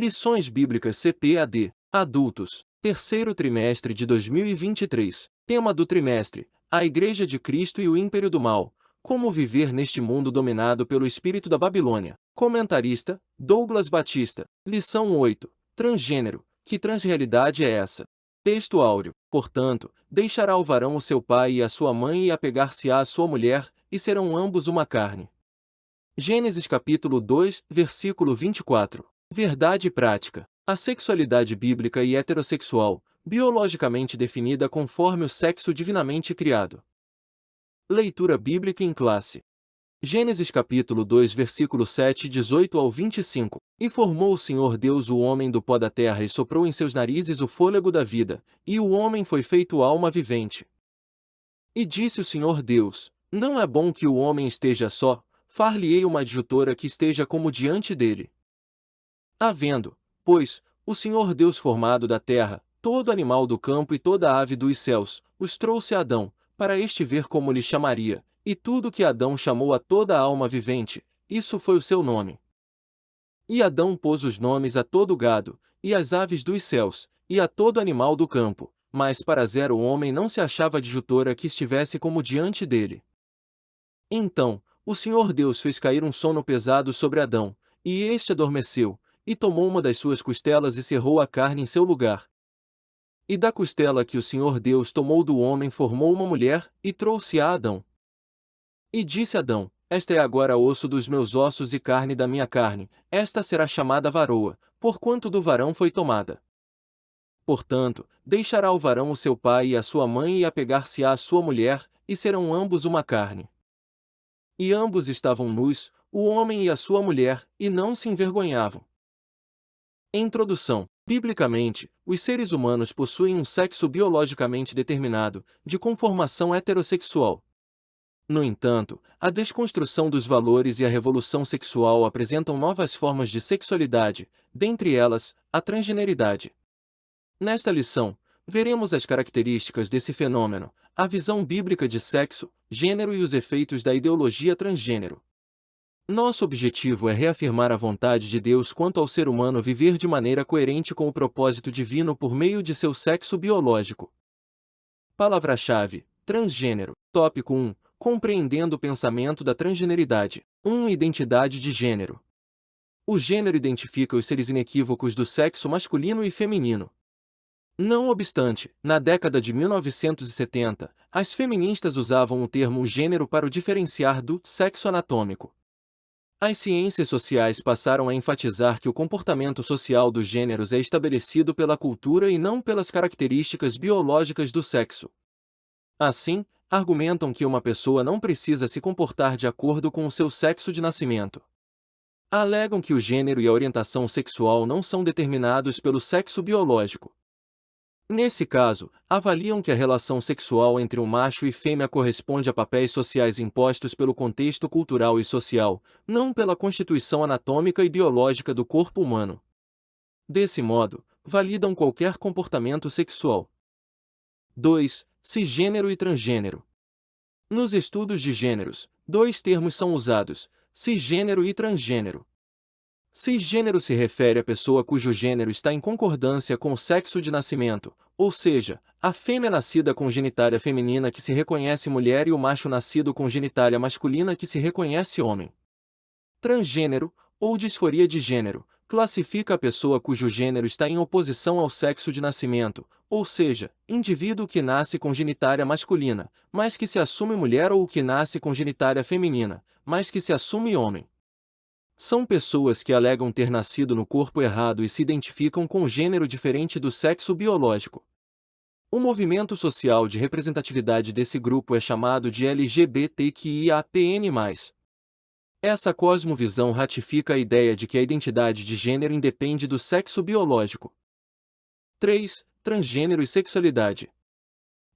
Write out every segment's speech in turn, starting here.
Lições Bíblicas CPAD, Adultos, terceiro trimestre de 2023. Tema do trimestre: a Igreja de Cristo e o Ímpério do Mal. Como viver neste mundo dominado pelo espírito da Babilônia. Comentarista: Douglas Batista. Lição 8. Transgênero. Que transrealidade é essa? Texto áureo. Portanto, deixará o varão o seu pai e a sua mãe e apegar-se-á à sua mulher, e serão ambos uma carne. Gênesis capítulo 2, versículo 24. Verdade prática. A sexualidade bíblica e heterossexual, biologicamente definida conforme o sexo divinamente criado. Leitura bíblica em classe. Gênesis capítulo 2 versículo 7, 18 ao 25. E formou o Senhor Deus o homem do pó da terra e soprou em seus narizes o fôlego da vida, e o homem foi feito alma vivente. E disse o Senhor Deus: não é bom que o homem esteja só, far-lhe-ei uma adjutora que esteja como diante dele. Havendo, pois, o Senhor Deus formado da terra, todo animal do campo e toda ave dos céus, os trouxe a Adão, para este ver como lhe chamaria, e tudo que Adão chamou a toda a alma vivente, isso foi o seu nome. E Adão pôs os nomes a todo o gado, e às aves dos céus, e a todo animal do campo, mas para o homem não se achava adjutora que estivesse como diante dele. Então, o Senhor Deus fez cair um sono pesado sobre Adão, e este adormeceu, e tomou uma das suas costelas e cerrou a carne em seu lugar. E da costela que o Senhor Deus tomou do homem formou uma mulher, e trouxe a Adão. E disse Adão: esta é agora osso dos meus ossos e carne da minha carne, esta será chamada varoa, porquanto do varão foi tomada. Portanto, deixará o varão o seu pai e a sua mãe e apegar-se-á à sua mulher, e serão ambos uma carne. E ambos estavam nus, o homem e a sua mulher, e não se envergonhavam. Introdução. Biblicamente, os seres humanos possuem um sexo biologicamente determinado, de conformação heterossexual. No entanto, a desconstrução dos valores e a revolução sexual apresentam novas formas de sexualidade, dentre elas, a transgeneridade. Nesta lição, veremos as características desse fenômeno, a visão bíblica de sexo, gênero e os efeitos da ideologia transgênero. Nosso objetivo é reafirmar a vontade de Deus quanto ao ser humano viver de maneira coerente com o propósito divino por meio de seu sexo biológico. Palavra-chave: transgênero. Tópico 1. Compreendendo o pensamento da transgeneridade. 1. Identidade de gênero. O gênero identifica os seres inequívocos do sexo masculino e feminino. Não obstante, na década de 1970, as feministas usavam o termo gênero para o diferenciar do sexo anatômico. As ciências sociais passaram a enfatizar que o comportamento social dos gêneros é estabelecido pela cultura e não pelas características biológicas do sexo. Assim, argumentam que uma pessoa não precisa se comportar de acordo com o seu sexo de nascimento. Alegam que o gênero e a orientação sexual não são determinados pelo sexo biológico. Nesse caso, avaliam que a relação sexual entre um macho e fêmea corresponde a papéis sociais impostos pelo contexto cultural e social, não pela constituição anatômica e biológica do corpo humano. Desse modo, validam qualquer comportamento sexual. 2. Cisgênero e transgênero. Nos estudos de gêneros, dois termos são usados: cisgênero e transgênero. Cisgênero se refere à pessoa cujo gênero está em concordância com o sexo de nascimento, ou seja, a fêmea nascida com genitália feminina que se reconhece mulher e o macho nascido com genitália masculina que se reconhece homem. Transgênero, ou disforia de gênero, classifica a pessoa cujo gênero está em oposição ao sexo de nascimento, ou seja, indivíduo que nasce com genitália masculina, mas que se assume mulher, ou o que nasce com genitália feminina, mas que se assume homem. São pessoas que alegam ter nascido no corpo errado e se identificam com um gênero diferente do sexo biológico. O movimento social de representatividade desse grupo é chamado de LGBTQIAPN+. Essa cosmovisão ratifica a ideia de que a identidade de gênero independe do sexo biológico. 3. Transgênero e sexualidade.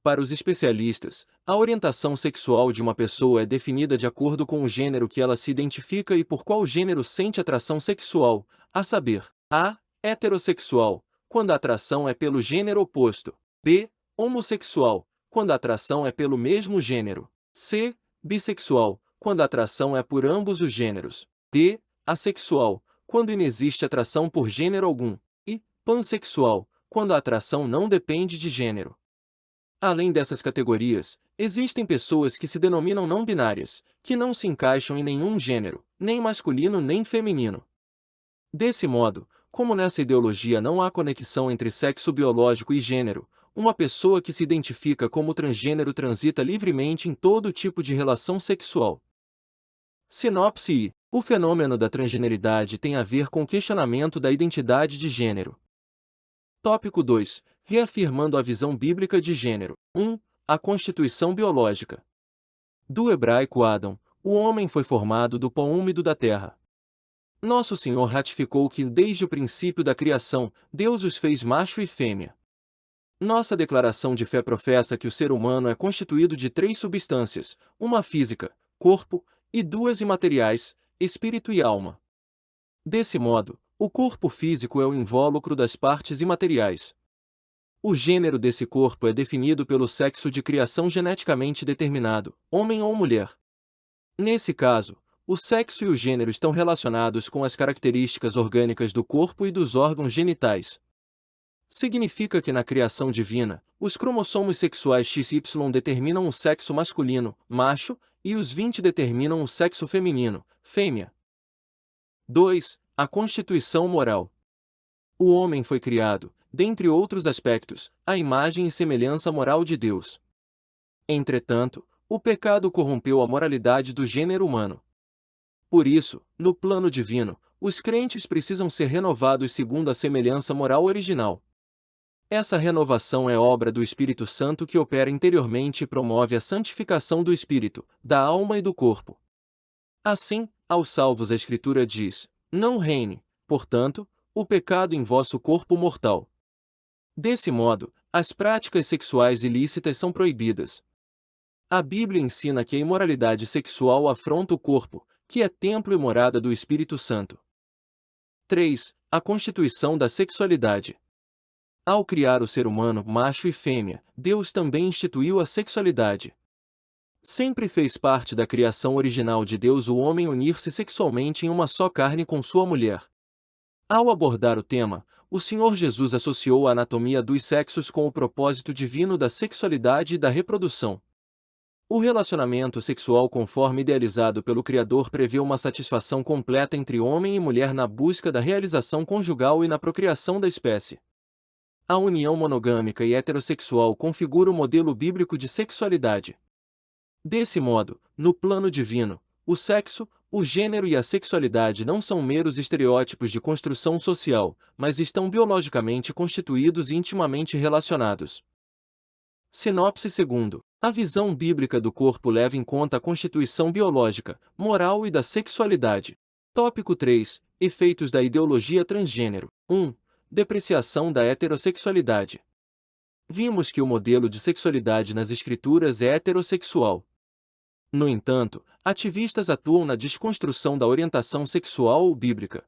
Para os especialistas, a orientação sexual de uma pessoa é definida de acordo com o gênero que ela se identifica e por qual gênero sente atração sexual, a saber, a. Heterossexual, quando a atração é pelo gênero oposto. B. Homossexual, quando a atração é pelo mesmo gênero. C. Bissexual, quando a atração é por ambos os gêneros. D. Assexual, quando inexiste atração por gênero algum, e pansexual, quando a atração não depende de gênero. Além dessas categorias, existem pessoas que se denominam não binárias, que não se encaixam em nenhum gênero, nem masculino nem feminino. Desse modo, como nessa ideologia não há conexão entre sexo biológico e gênero, uma pessoa que se identifica como transgênero transita livremente em todo tipo de relação sexual. Sinopse I. O fenômeno da transgeneridade tem a ver com o questionamento da identidade de gênero. Tópico 2. Reafirmando a visão bíblica de gênero. 1. A constituição biológica. Do hebraico Adão, o homem foi formado do pó úmido da terra. Nosso Senhor ratificou que, desde o princípio da criação, Deus os fez macho e fêmea. Nossa declaração de fé professa que o ser humano é constituído de 3 substâncias, uma física, corpo, e 2 imateriais, espírito e alma. Desse modo, o corpo físico é o invólucro das partes imateriais. O gênero desse corpo é definido pelo sexo de criação geneticamente determinado, homem ou mulher. Nesse caso, o sexo e o gênero estão relacionados com as características orgânicas do corpo e dos órgãos genitais. Significa que na criação divina, os cromossomos sexuais XY determinam o sexo masculino, macho, e os 20 determinam o sexo feminino, fêmea. 2. A constituição moral. O homem foi criado, dentre outros aspectos, à imagem e semelhança moral de Deus. Entretanto, o pecado corrompeu a moralidade do gênero humano. Por isso, no plano divino, os crentes precisam ser renovados segundo a semelhança moral original. Essa renovação é obra do Espírito Santo que opera interiormente e promove a santificação do espírito, da alma e do corpo. Assim, aos salvos a Escritura diz: não reine, portanto, o pecado em vosso corpo mortal. Desse modo, as práticas sexuais ilícitas são proibidas. A Bíblia ensina que a imoralidade sexual afronta o corpo, que é templo e morada do Espírito Santo. 3. A constituição da sexualidade. Ao criar o ser humano macho e fêmea, Deus também instituiu a sexualidade. Sempre fez parte da criação original de Deus o homem unir-se sexualmente em uma só carne com sua mulher. Ao abordar o tema, o Senhor Jesus associou a anatomia dos sexos com o propósito divino da sexualidade e da reprodução. O relacionamento sexual conforme idealizado pelo Criador prevê uma satisfação completa entre homem e mulher na busca da realização conjugal e na procriação da espécie. A união monogâmica e heterossexual configura o modelo bíblico de sexualidade. Desse modo, no plano divino, o sexo, o gênero e a sexualidade não são meros estereótipos de construção social, mas estão biologicamente constituídos e intimamente relacionados. Sinopse 2. A visão bíblica do corpo leva em conta a constituição biológica, moral e da sexualidade. Tópico 3. Efeitos da ideologia transgênero. 1. Depreciação da heterossexualidade. Vimos que o modelo de sexualidade nas Escrituras é heterossexual. No entanto, ativistas atuam na desconstrução da orientação sexual bíblica.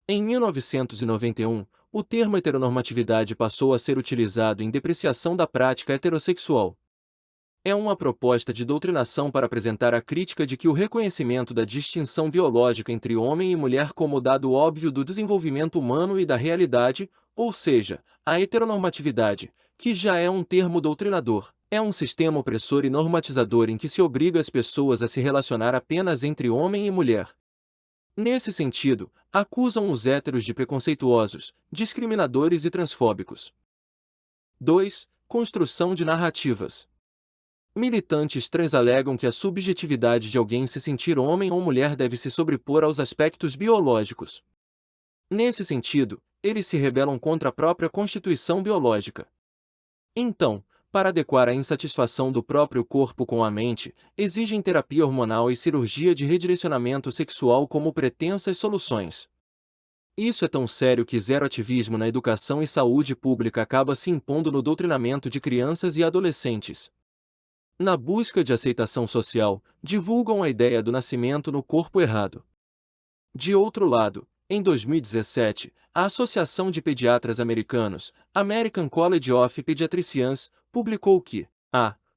Em 1991, o termo heteronormatividade passou a ser utilizado em depreciação da prática heterossexual. É uma proposta de doutrinação para apresentar a crítica de que o reconhecimento da distinção biológica entre homem e mulher como dado óbvio do desenvolvimento humano e da realidade, ou seja, a heteronormatividade, que já é um termo doutrinador, é um sistema opressor e normatizador em que se obriga as pessoas a se relacionar apenas entre homem e mulher. Nesse sentido, acusam os héteros de preconceituosos, discriminadores e transfóbicos. 2. Construção de narrativas. Militantes trans alegam que a subjetividade de alguém se sentir homem ou mulher deve se sobrepor aos aspectos biológicos. Nesse sentido, eles se rebelam contra a própria constituição biológica. Então, para adequar a insatisfação do próprio corpo com a mente, exigem terapia hormonal e cirurgia de redirecionamento sexual como pretensas soluções. Isso é tão sério que zero ativismo na educação e saúde pública acaba se impondo no doutrinamento de crianças e adolescentes. Na busca de aceitação social, divulgam a ideia do nascimento no corpo errado. De outro lado, em 2017, a Associação de Pediatras Americanos, American College of Pediatricians, publicou que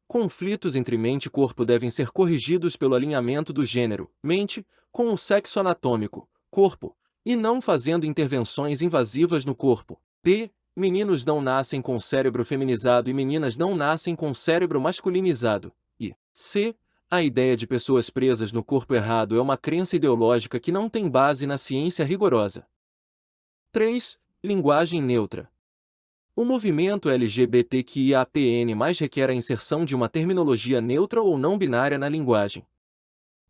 conflitos entre mente e corpo devem ser corrigidos pelo alinhamento do gênero, mente, com o sexo anatômico, corpo, e não fazendo intervenções invasivas no corpo. P. Meninos não nascem com cérebro feminizado e meninas não nascem com cérebro masculinizado. E C. A ideia de pessoas presas no corpo errado é uma crença ideológica que não tem base na ciência rigorosa. 3. Linguagem neutra. O movimento LGBTQIAPN+ requer a inserção de uma terminologia neutra ou não binária na linguagem.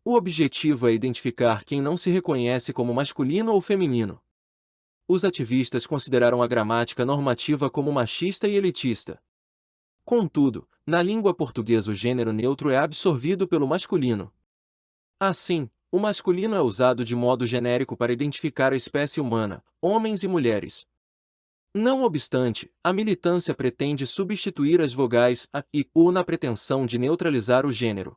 O objetivo é identificar quem não se reconhece como masculino ou feminino. Os ativistas consideraram a gramática normativa como machista e elitista. Contudo, na língua portuguesa o gênero neutro é absorvido pelo masculino. Assim, o masculino é usado de modo genérico para identificar a espécie humana, homens e mulheres. Não obstante, a militância pretende substituir as vogais a e u na pretensão de neutralizar o gênero.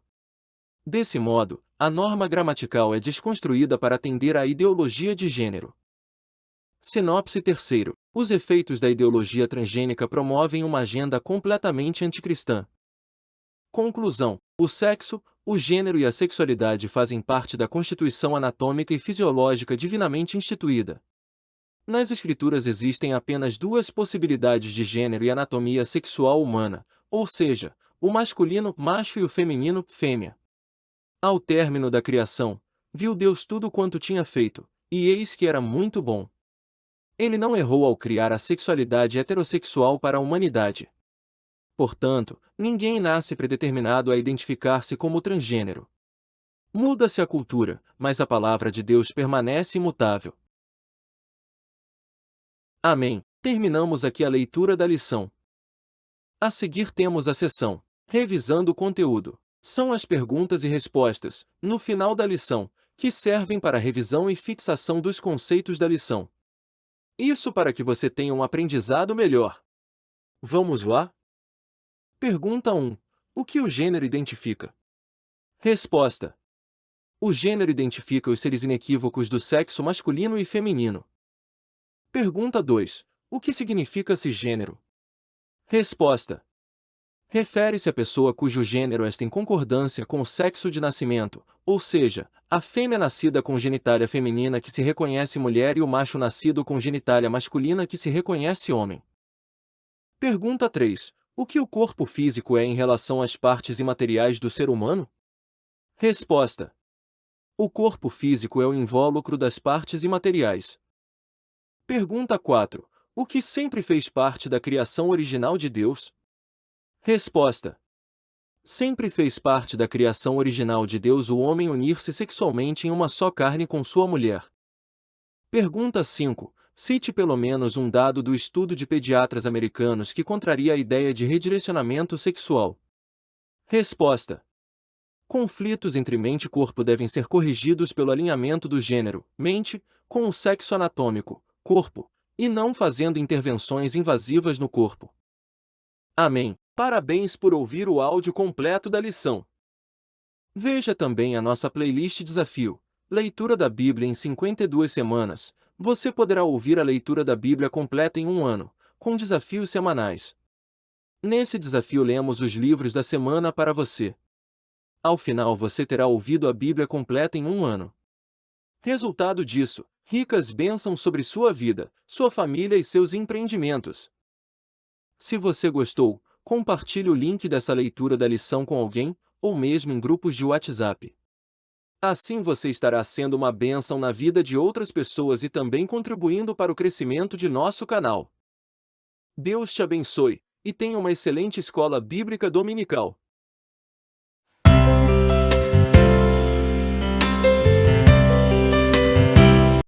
Desse modo, a norma gramatical é desconstruída para atender à ideologia de gênero. Sinopse 3. Os efeitos da ideologia transgênica promovem uma agenda completamente anticristã. Conclusão: o sexo, o gênero e a sexualidade fazem parte da constituição anatômica e fisiológica divinamente instituída. Nas Escrituras existem apenas duas possibilidades de gênero e anatomia sexual humana, ou seja, o masculino, macho e o feminino, fêmea. Ao término da criação, viu Deus tudo quanto tinha feito, e eis que era muito bom. Ele não errou ao criar a sexualidade heterossexual para a humanidade. Portanto, ninguém nasce predeterminado a identificar-se como transgênero. Muda-se a cultura, mas a palavra de Deus permanece imutável. Amém. Terminamos aqui a leitura da lição. A seguir temos a seção Revisando o conteúdo. São as perguntas e respostas, no final da lição, que servem para a revisão e fixação dos conceitos da lição. Isso para que você tenha um aprendizado melhor. Vamos lá? Pergunta 1. O que o gênero identifica? Resposta. O gênero identifica os seres inequívocos do sexo masculino e feminino. Pergunta 2. O que significa cisgênero? Resposta. Refere-se à pessoa cujo gênero está em concordância com o sexo de nascimento, ou seja, a fêmea nascida com genitália feminina que se reconhece mulher e o macho nascido com genitália masculina que se reconhece homem. Pergunta 3. O que o corpo físico é em relação às partes imateriais do ser humano? Resposta. O corpo físico é o invólucro das partes imateriais. Pergunta 4. O que sempre fez parte da criação original de Deus? Resposta. Sempre fez parte da criação original de Deus o homem unir-se sexualmente em uma só carne com sua mulher. Pergunta 5. Cite pelo menos um dado do estudo de pediatras americanos que contraria a ideia de redirecionamento sexual. Resposta. Conflitos entre mente e corpo devem ser corrigidos pelo alinhamento do gênero, mente, com o sexo anatômico, corpo, e não fazendo intervenções invasivas no corpo. Amém. Parabéns por ouvir o áudio completo da lição. Veja também a nossa playlist Desafio, Leitura da Bíblia em 52 semanas. Você poderá ouvir a leitura da Bíblia completa em um ano, com desafios semanais. Nesse desafio lemos os livros da semana para você. Ao final você terá ouvido a Bíblia completa em um ano. Resultado disso, ricas bênçãos sobre sua vida, sua família e seus empreendimentos. Se você gostou, compartilhe o link dessa leitura da lição com alguém, ou mesmo em grupos de WhatsApp. Assim você estará sendo uma bênção na vida de outras pessoas e também contribuindo para o crescimento de nosso canal. Deus te abençoe, e tenha uma excelente escola bíblica dominical.